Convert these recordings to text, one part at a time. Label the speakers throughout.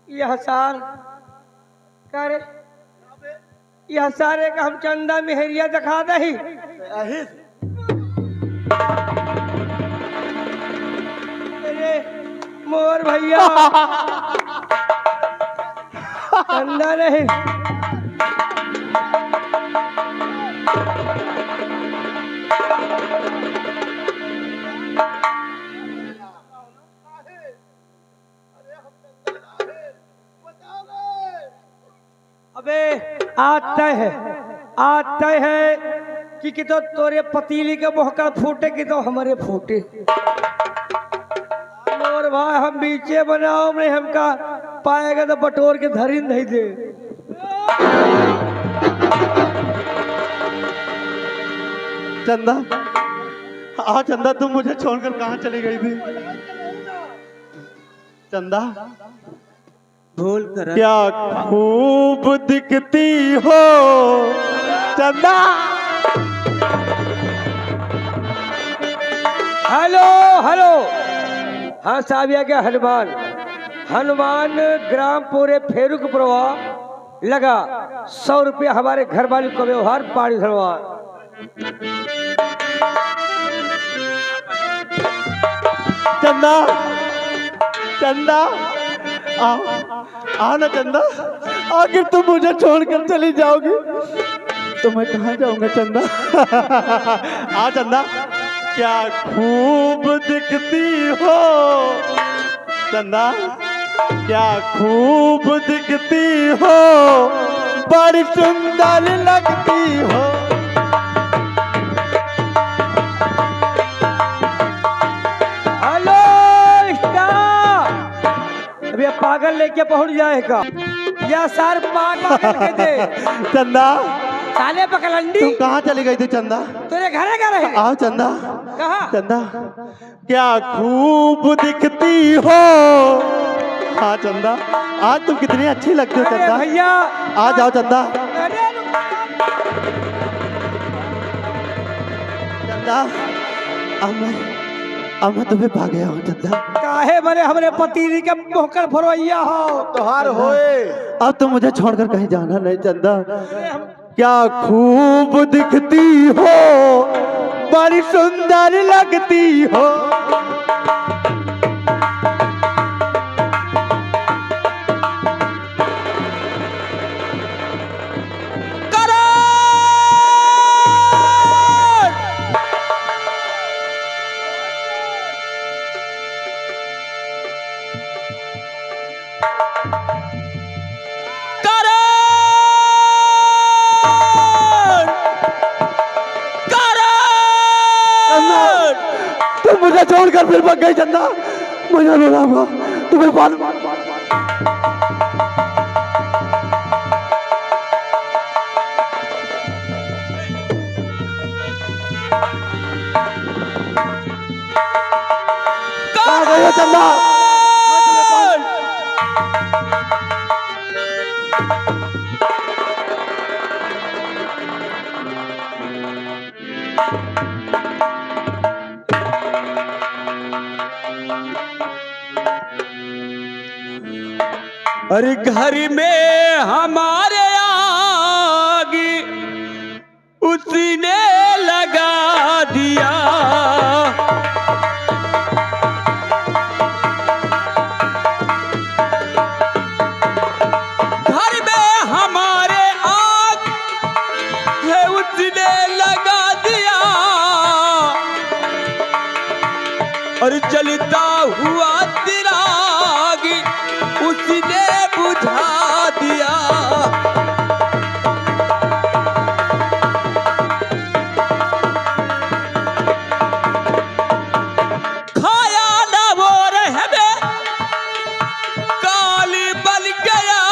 Speaker 1: यह सार करे यह सारे का हम चंदा मेहरिया दिखा दही। अरे मोर भैया चंदा नहीं। अबे आज तय है कि तो तोरे पतीली के मोहकर फूटे कि तो हमारे फूटे। और भाई हम बीचे बनाओ नहीं हमका पाएगा तो बटोर के धरी नहीं दे।
Speaker 2: चंदा, चंदा तुम मुझे छोड़कर कहाँ चली गई थी? चंदा
Speaker 1: भूल कर
Speaker 2: क्या खूब दिखती हो चंदा।
Speaker 1: हेलो हेलो, हाँ साहबिया के हनुमान ग्राम पूरे फेरुक प्रवाह लगा 100 रुपया हमारे घर वाले को व्यवहार पाड़ी धरवा।
Speaker 2: चंदा चंदा आओ ना चंदा, आखिर तुम मुझे छोड़कर चली जाओगी तो मैं कहाँ जाऊंगा चंदा। चंदा क्या खूब दिखती हो चंदा, क्या खूब दिखती हो, बड़ी सुंदर लगती हो।
Speaker 1: अभी पागल लेके पहुंच जाएगा या सार पागल के दे।
Speaker 2: चंदा
Speaker 1: साले पकलंडी
Speaker 2: तुम कहाँ चली गई थी चंदा?
Speaker 1: तेरे घरे का रहे।
Speaker 2: आओ चंदा।
Speaker 1: कहाँ?
Speaker 2: चंदा क्या खूब दिखती हो। हाँ चंदा, आज तुम कितनी अच्छी लगती हो चंदा।
Speaker 1: भैया
Speaker 2: आ जाओ चंदा। चंदा अब मैं तुम्हें पा गया हूँ चंदा।
Speaker 1: काहे बने हमरे पतीली के मोहकर फरवैया हो
Speaker 2: तोहार होए। अब तुम मुझे छोड़कर कहीं जाना नहीं चंदा। क्या खूब दिखती हो, बड़ी सुंदर लगती हो। मुझे छोड़कर फिर भाग गई चंदा, मुझे रोना तुम्हें बाल चंदा।
Speaker 1: अरे घर में हमारे आगे उसने लगा दिया। घर में हमारे आग है उसने लगा दिया और जलता हुआ चिराग उसने बुझा दिया। खाया ना वो रहबे काली बन गया,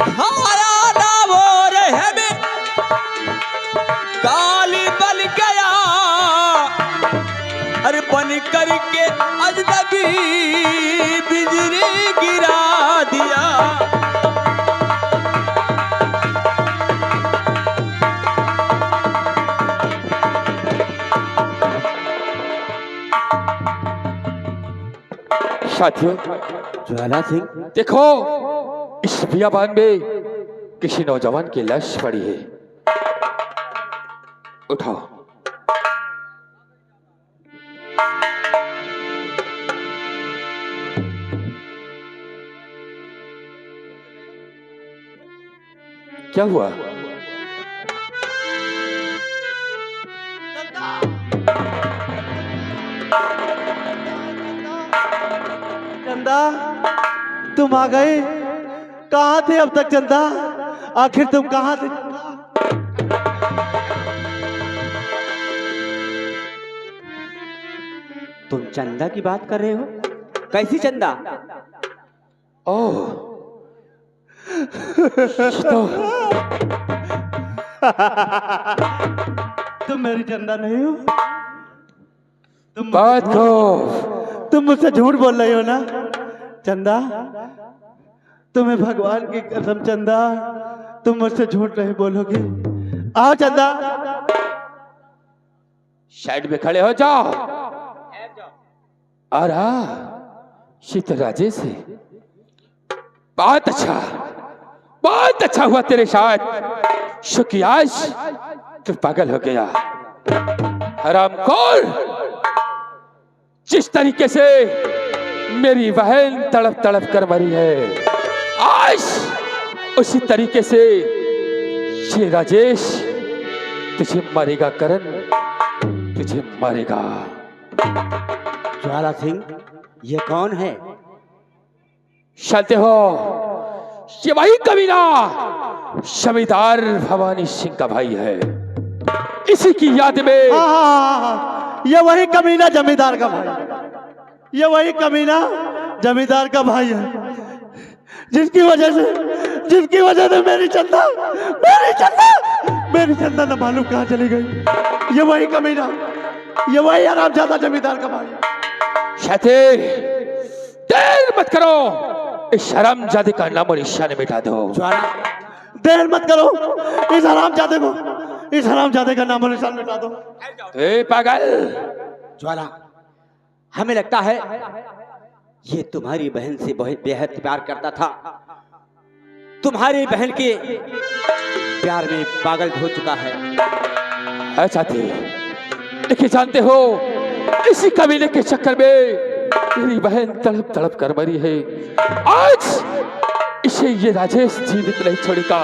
Speaker 1: खाया ना वो रहबे काली बन गया। अरे बन करके अजनबी बिजली गिरा दिया।
Speaker 3: साथियों
Speaker 2: ज्वाला सिंह,
Speaker 3: देखो, इस बियाबान में किसी नौजवान की लाश पड़ी है। उठाओ। क्या हुआ?
Speaker 2: चंदा, तुम आ गए? कहाँ थे अब तक चंदा? आखिर तुम कहाँ थे?
Speaker 4: तुम चंदा की बात कर रहे हो? कैसी चंदा?
Speaker 3: ओह, तो
Speaker 2: तुम मेरी चंदा नहीं हो?
Speaker 3: बात को
Speaker 2: तुम मुझसे झूठ बोल रही हो ना चंदा? तुम्हें भगवान की कसम चंदा, तुम मुझसे झूठ नहीं बोलोगे। आओ चंदा।
Speaker 3: साइड में खड़े हो जाओ। आ रहा शीत राजेश है। बहुत अच्छा हुआ तेरे साथ। शुक्रियाश तू पागल हो गया। हरामखोर, जिस तरीके से मेरी बहन तड़प तड़प कर मरी है, आज उसी तरीके से ये राजेश तुझे मारेगा। करण तुझे मारेगा।
Speaker 4: ज्वाला सिंह, ये कौन है?
Speaker 3: शांत हो, ये वही कमीना जमींदार भवानी सिंह का भाई है। इसी की याद में
Speaker 2: ये वही कमीना जमींदार का भाई, ये वही कमीना जमींदार का भाई है, जिसकी वजह से मेरी चंदा न मालूम कहाँ चली गई। ये वही कमीना, ये वही हरामजादा जमींदार का भाई।
Speaker 3: शाते, देर मत करो, इस हरामजादे का नाम और निशान मिटा दो।
Speaker 2: देर मत करो, इस हरामजादे का नाम और निशान मिटा दो।
Speaker 3: ए पागल,
Speaker 4: ज्वाला, हमें लगता है ये तुम्हारी बहन से बहुत बेहद प्यार करता था। तुम्हारी बहन के प्यार में पागल हो चुका है।
Speaker 3: ऐसा थे, लेकिन जानते हो, इसी कमीने के चक्कर में मेरी बहन तड़प तड़प कर मरी है। आज इसे ये राजेश जीवित नहीं छोड़ेगा।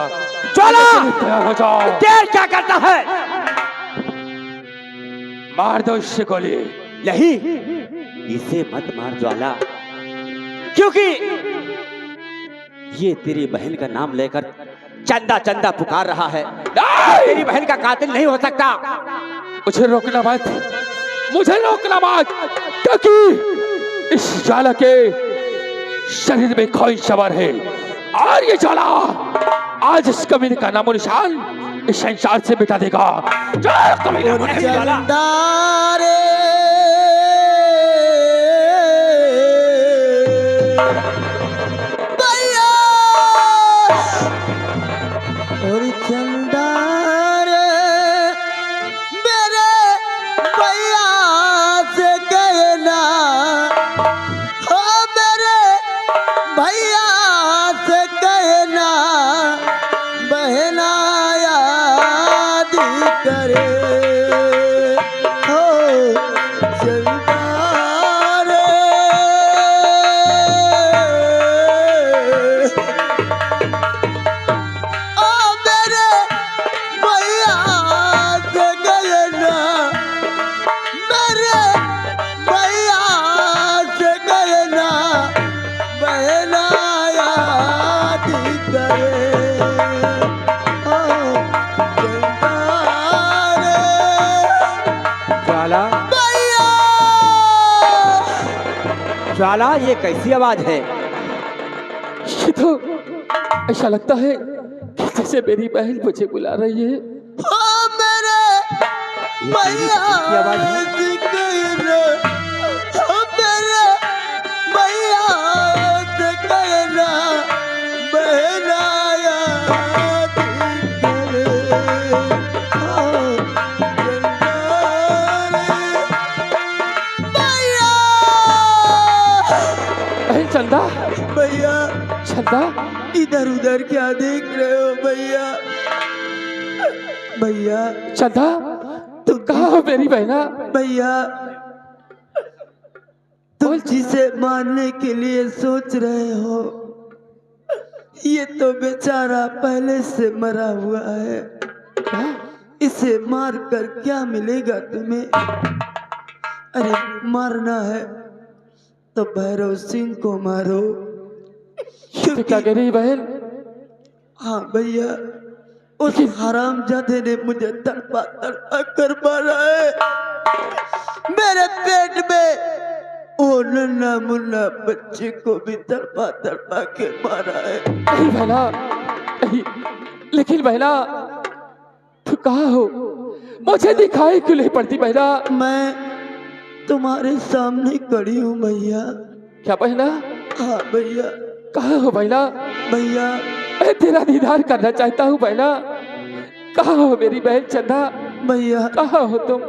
Speaker 4: ज्वाला,
Speaker 3: तैयार हो जाओ।
Speaker 4: देर क्या करता है?
Speaker 3: मार दो इससे गोली।
Speaker 4: नहीं, इसे मत मार ज्वाला, क्योंकि ये तेरी बहन का नाम लेकर चंदा चंदा पुकार रहा है। तेरी बहन का कातिल नहीं हो सकता।
Speaker 3: मुझे रोकना मत, क्योंकि इस ज्वाला के शरीर में खोई सवार है। और ये ज्वाला आज इस कमीने का नामो निशान इस संसार से मिटा देगा।
Speaker 4: ज्वाला, ये कैसी आवाज है?
Speaker 3: ये तो ऐसा लगता है कि जैसे मेरी बहन मुझे बुला रही है।
Speaker 4: की आवाज है?
Speaker 3: चंदा
Speaker 2: भैया
Speaker 3: चंदा
Speaker 2: इधर उधर क्या देख रहे हो भैया? भैया
Speaker 3: चंदा तुम कहाँ हो मेरी बहना?
Speaker 2: भैया तुम जिसे मारने के लिए सोच रहे हो ये तो बेचारा पहले से मरा हुआ है। इसे मार कर क्या मिलेगा तुम्हें? अरे मारना है तो भैरव सिंह को मारो।
Speaker 3: तो क्या कह रही बहन?
Speaker 2: हाँ भैया उस हरामजादे ने मुझे तड़पा तड़पा कर मारा है। मेरे पेट में वो नन्हा मुन्ना बच्चे को भी तड़पा तड़पा के मारा है।
Speaker 3: नहीं बहना नहीं, लेकिन बहना तू कहाँ हो? मुझे दिखाई क्यों नहीं पड़ती बहना?
Speaker 2: मैं तुम्हारे सामने खड़ी हूँ भैया।
Speaker 3: क्या बहना?
Speaker 2: हाँ भैया।
Speaker 3: कहाँ हो बहना?
Speaker 2: भैया
Speaker 3: मैं तेरा दीदार करना चाहता हूँ बहना। कहाँ हो मेरी बहन चंदा?
Speaker 2: भैया
Speaker 3: कहाँ हो तुम?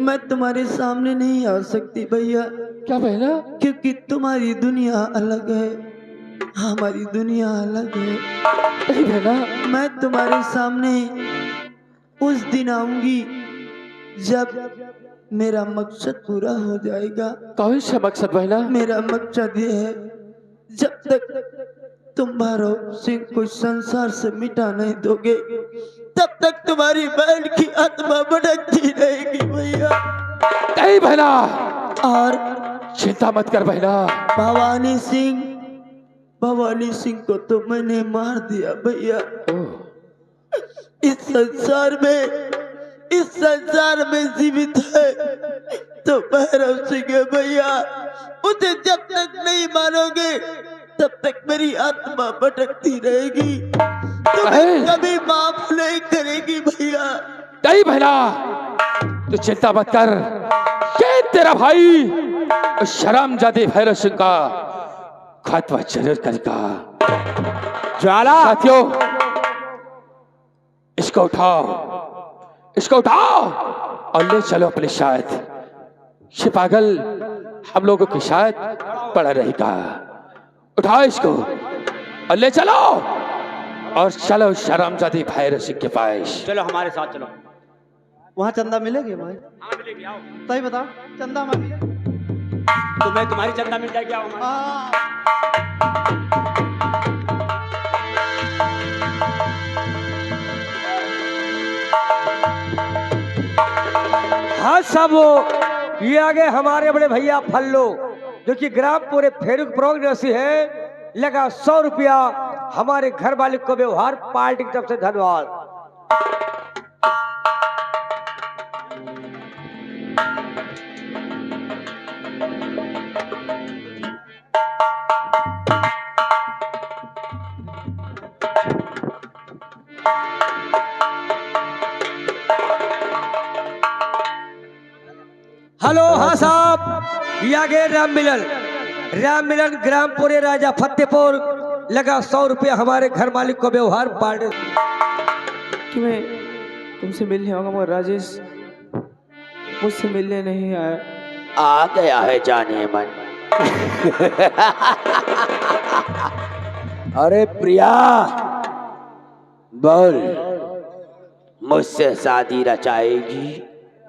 Speaker 2: मैं तुम्हारे सामने नहीं आ सकती भैया।
Speaker 3: क्या बहना?
Speaker 2: क्योंकि तुम्हारी दुनिया अलग है, हमारी दुनिया अलग है।
Speaker 3: नहीं बहना।
Speaker 2: मैं तुम्हारे सामने उस दिन आऊंगी जब मेरा मकसद पूरा हो जाएगा।
Speaker 3: कौन सा मकसद बहना?
Speaker 2: मेरा मकसद ये है जब तक तुम भैरव सिंह को संसार से मिटा नहीं दोगे तब तक तुम्हारी बहन की आत्मा भटकती रहेगी भैया।
Speaker 3: नहीं बहना।
Speaker 2: और
Speaker 3: चिंता मत कर बहना।
Speaker 2: भवानी सिंह को तो मैंने मार दिया भैया। इस संसार में जीवित है तो भैरव सिंह है भैया। उसे जब तक नहीं मारोगे तब तक मेरी आत्मा भटकती रहेगी, तुम्हें कभी माफ नहीं करेगी भैया।
Speaker 3: नहीं बहना तू चिंता मत कर। ये तेरा भाई शरामजादे भैरव सिंह का खात्मा जरूर करेगा।
Speaker 4: ज्वाला
Speaker 3: साथियों इसको उठाओ और ले चलो अपने शायद। ये पागल हम लोगों की शायद पड़ा रहेगा। उठाओ इसको और ले चलो और चलो शरामजादे भैरव सिंह के पास।
Speaker 4: चलो हमारे साथ चलो।
Speaker 2: वहाँ चंदा मिलेगी भाई?
Speaker 4: हाँ मिलेगी, आओ।
Speaker 2: सही बताओ चंदा मिलेगी?
Speaker 4: तुम्हें तुम्हारी चंदा मिल जाएगी, आओ हमारे।
Speaker 1: हाँ सब ये आगे हमारे बड़े भैया फल्लो जो कि ग्राम पूरे फेरुक प्रोग्रेसी है, लगा 100 रुपया हमारे घर वाले को व्यवहार पार्टी की तरफ से धन्यवाद। हेलो हाँ साहब ये आगे राम मिलन ग्राम पूरे राजा फतेहपुर, लगा 100 रुपया हमारे घर मालिक को व्यवहार पार्टी।
Speaker 5: कि मैं तुमसे मिलने आऊंगा मगर राजेश मुझसे मिलने नहीं आया।
Speaker 4: आ गया है जाने मन। अरे प्रिया बोल, मुझसे शादी रचाएगी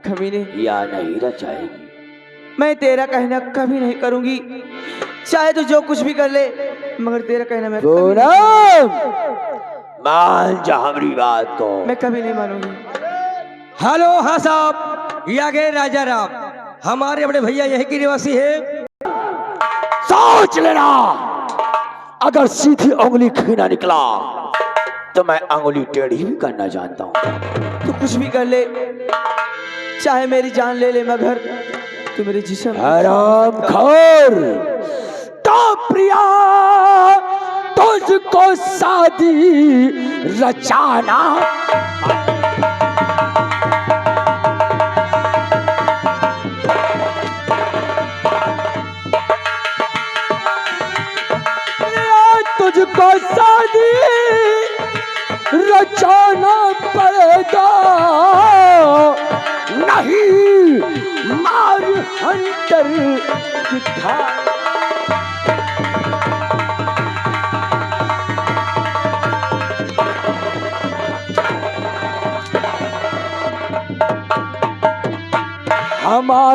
Speaker 5: कभी नहीं,
Speaker 4: या नहीं रचाएगी?
Speaker 5: मैं तेरा कहना कभी नहीं करूंगी, चाहे तो जो कुछ भी कर ले, मगर तेरा कहना मैं कभी
Speaker 4: पूनम मान जा हमारी बात को।
Speaker 5: मैं कभी नहीं मानूंगी।
Speaker 1: हेलो हाँ साहब ये आगे राजा राम हमारे बड़े भैया यही के निवासी है।
Speaker 4: सोच लेना, अगर सीधी उंगली खीना निकला तो मैं उंगली टेढ़ी भी करना जानता हूँ।
Speaker 5: तू कुछ भी कर ले, चाहे मेरी जान ले ले, मगर तू मेरे जिस्म
Speaker 4: हराम खोर। तो प्रिया तुझको शादी रचाना तुझको शादी रचाना पड़ेगा, नहीं मार हंटर दिखा।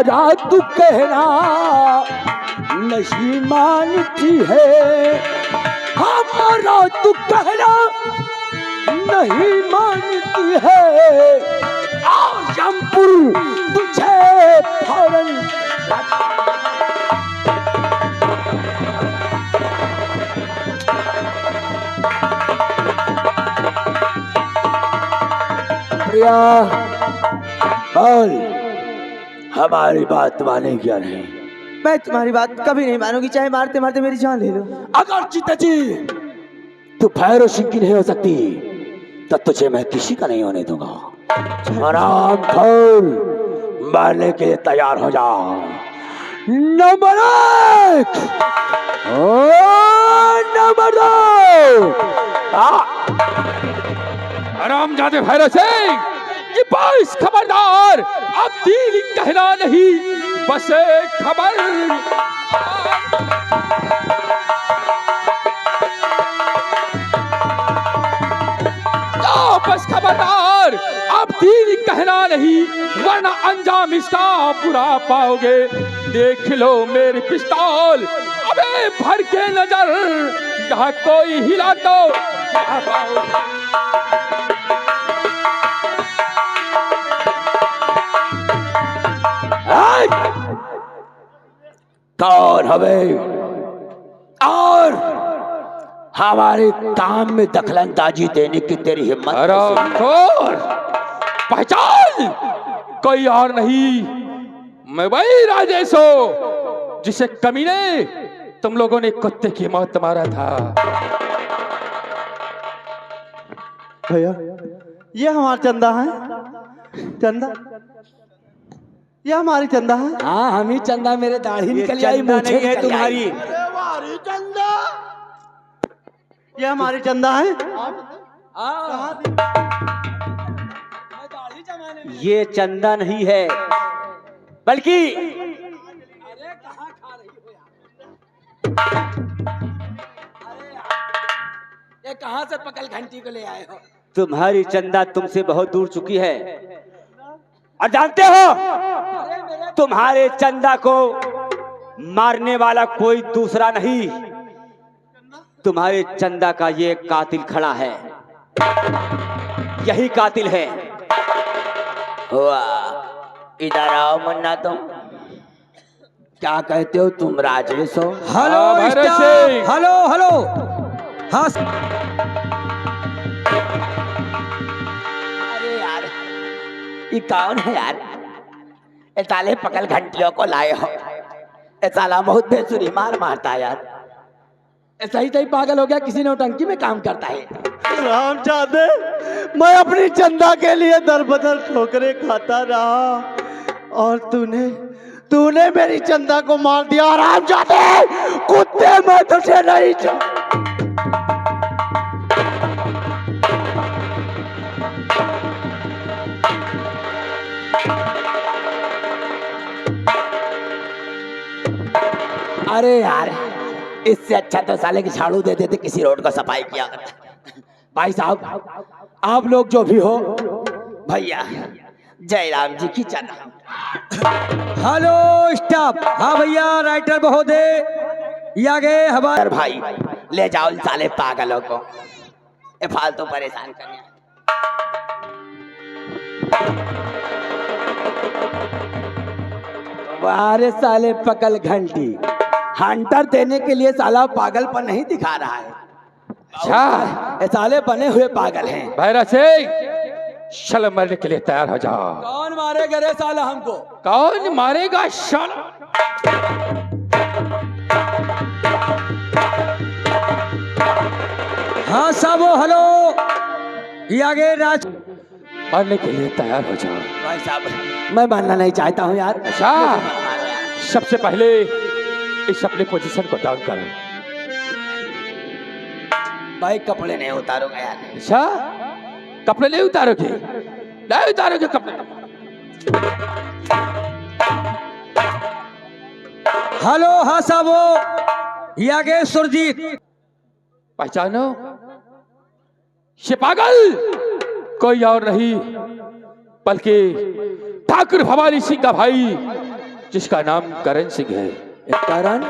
Speaker 3: हमारा तू कहना नहीं मानती है, हमारा तू कहना नहीं मानती है। आजमपुर तुझे फौरन प्रिया बोल, हमारी बात मानेगी या नहीं?
Speaker 5: मैं तुम्हारी बात कभी नहीं मानूंगी, चाहे मारते मारते मेरी जान ले लो।
Speaker 3: अगर चिताजी तू भैरव सिंह की नहीं हो सकती तो तुझे मैं किसी का नहीं होने दूंगा। आराम खोल, मारने के लिए तैयार हो जा। Number 1 number 2। आराम जाते भैरव सिंह कि बस खबरदार, अब दिल कहना नहीं, बस एक खबर। बस खबरदार, अब दिल कहना नहीं, वरना अंजाम इसका बुरा पाओगे। देख लो मेरी पिस्तौल, अबे भर के नजर, यहाँ कोई हिला तो कौन हवे और हमारे काम में दखलंदाजी देने की तेरी हिम्मत? पहचान, कोई और नहीं, मैं वही राजेश हूं जिसे कमीने तुम लोगों ने कुत्ते की मौत मारा था।
Speaker 2: भैया ये हमारा चंदा है, चंदा ये हमारी चंदा है।
Speaker 4: हाँ हम ही चंदा, मेरे दाढ़ी निकल आई, मूछें नहीं है तुम्हारी।
Speaker 2: हमारी चंदा, ये हमारी चंदा है।
Speaker 4: ये चंदा नहीं है, बल्कि
Speaker 1: ये कहां से पकल घंटी को ले आए हो?
Speaker 4: तुम्हारी चंदा तुमसे बहुत दूर चुकी है, और जानते हो तुम्हारे चंदा को मारने वाला कोई दूसरा नहीं, तुम्हारे चंदा का ये कातिल खड़ा है, यही कातिल है। वाह, इधर आओ मुन्ना, तुम क्या कहते हो? तुम राजेश हो?
Speaker 1: Hello
Speaker 3: Bhairav
Speaker 1: staff,
Speaker 3: Singh.
Speaker 1: Hello hello. हाँ
Speaker 4: अरे यार, ये कौन है यार? ये साले पकल घंटियों को लाए हो, ये साला बहुत बेसुरी मार मारता है यार। सही सही पागल हो गया, किसी नौटंकी में काम करता है।
Speaker 2: राम चाहते, मैं अपनी चंदा के लिए दर बदर ठोकरे खाता रहा, और तूने मेरी चंदा को मार दिया। राम चाहते, कुत्ते मैं तुझे नहीं
Speaker 4: अरे यार, इससे अच्छा तो साले की झाड़ू दे देते, किसी रोड को सफाई किया। भाई साहब, आप लोग जो भी हो, भैया जयराम जी की चंदा।
Speaker 1: Hello staff. हाँ भैया, राइटर महोदय, ये आ गए हमारे
Speaker 4: भाई, ले जाओ इन साले पागलों को, ये फालतू परेशान करने। वारे साले पकल घंटी, हंटर देने के लिए साला पागलपन नहीं दिखा रहा है। अच्छा, ये साले बने हुए पागल हैं।
Speaker 3: भैरव सिंह, शल मरने के लिए तैयार हो जाओ।
Speaker 4: कौन मारेगा रे साला हमको?
Speaker 3: कौन मारेगा शल?
Speaker 1: हाँ साहब, हेलो, ये आ गए राज।
Speaker 3: मारने के लिए तैयार हो जाओ।
Speaker 4: भाई साहब, मैं मानना नहीं चाहता हूँ यार।
Speaker 3: अच्छा, सबसे पहले इस अपने पोजीशन को डाउन करो।
Speaker 4: भाई कपड़े नहीं उतारूंगा यार।
Speaker 3: अच्छा, कपड़े नहीं उतारोगे? नहीं उतारोगे कपड़े?
Speaker 1: हेलो, हाँ साहब, ये आ गए सुरजीत।
Speaker 3: पहचानो, ये पागल कोई और नहीं बल्कि ठाकुर भवानी सिंह का भाई जिसका नाम करण सिंह है।
Speaker 5: कारण